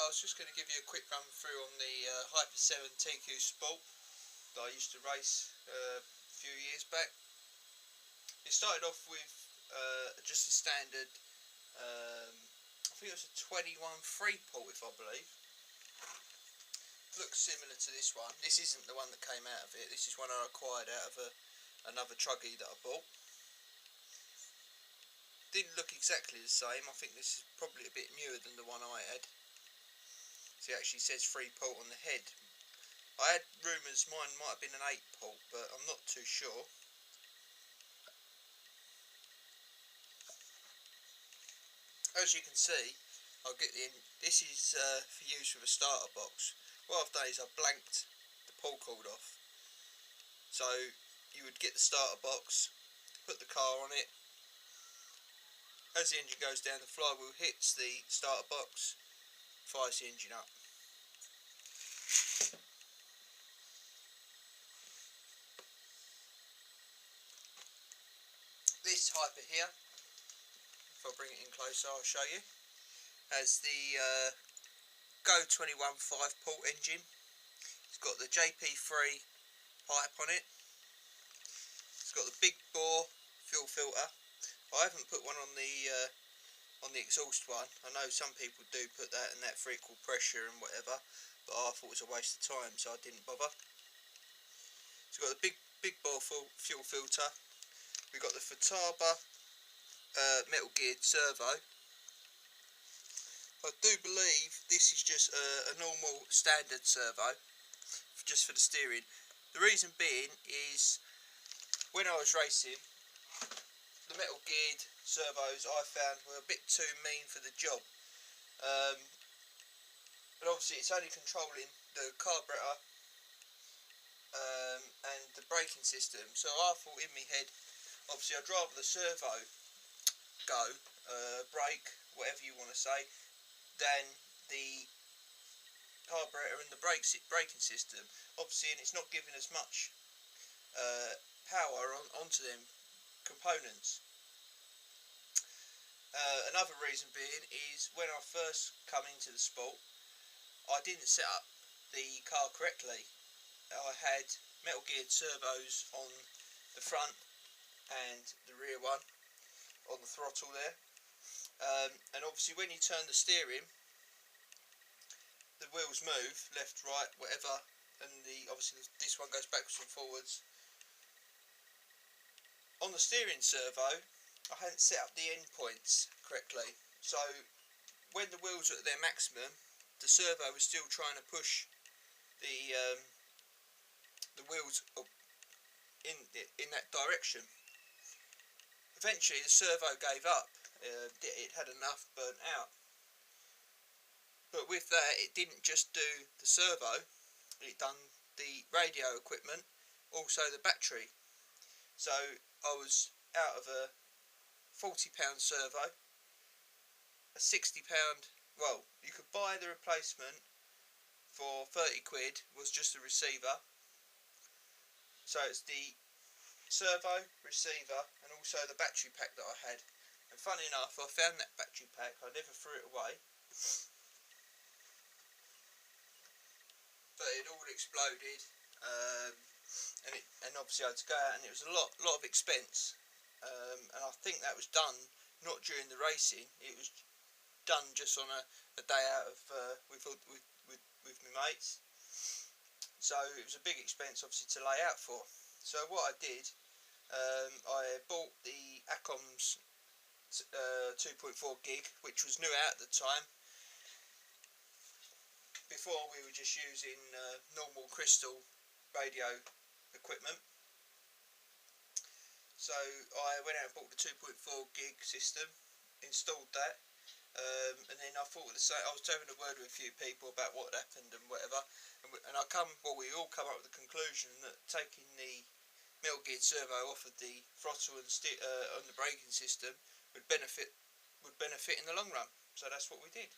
I was just going to give you a quick run through on the Hyper 7 TQ Sport that I used to race a few years back. It started off with just a standard, I think it was a 21 3-port if I believe. Looks similar to this one. This isn't the one that came out of it, this is one I acquired out of another truggy that I bought. Didn't look exactly the same. I think this is probably a bit newer than the one I had. So it actually says 3-port on the head. I had rumours mine might have been an 8-port, but I'm not too sure. As you can see, this is for use with a starter box. What I've done is I've blanked the pull cord off. So you would get the starter box, put the car on it. As the engine goes down, the flywheel hits the starter box, fires the engine up. This Hyper here, if I bring it in closer I'll show you, has the Go 21 5-port engine. It's got the JP3 pipe on it. It's got the big bore fuel filter. I haven't put one on the exhaust one. I know some people do put that and that for equal pressure and whatever, but I thought it was a waste of time, so I didn't bother. It's got the big bore fuel filter. We've got the Futaba metal geared servo. I do believe this is just a normal standard servo, just for the steering. The reason being is when I was racing, the metal geared servos I found were a bit too mean for the job. But obviously it's only controlling the carburetor and the braking system, so I thought in my head, obviously I'd rather the servo go, brake, whatever you want to say, than the carburetor and the braking system. Obviously, and it's not giving as much power onto them components. Another reason being is when I first come into the Sport, I didn't set up the car correctly. I had metal geared servos on the front and the rear one on the throttle there, and obviously when you turn the steering, the wheels move left, right, whatever, and obviously this one goes backwards and forwards. On the steering servo, I hadn't set up the end points correctly, so when the wheels were at their maximum, the servo was still trying to push the wheels up in that direction. Eventually the servo gave up. It had enough, burnt out. But with that, it didn't just do the servo, it done the radio equipment, also the battery. So I was out of a £40 servo, a £60, well, you could buy the replacement for 30 quid, was just the receiver. So it's the servo, receiver, and also the battery pack that I had. And funny enough, I found that battery pack, I never threw it away, but it all exploded, and obviously I had to go out, and it was a lot of expense, and I think that was done not during the racing. It was done just on a day out of with my mates. So it was a big expense obviously to lay out for. So what I did, I bought the Accoms 2.4 gig, which was new out at the time. Before we were just using normal crystal radio equipment. So I went out and bought the 2.4 gig system, installed that, and then I thought I was having a word with a few people about what had happened and whatever, and we all come up with the conclusion that taking the metal geared servo off of the throttle and on the braking system would benefit in the long run. So that's what we did.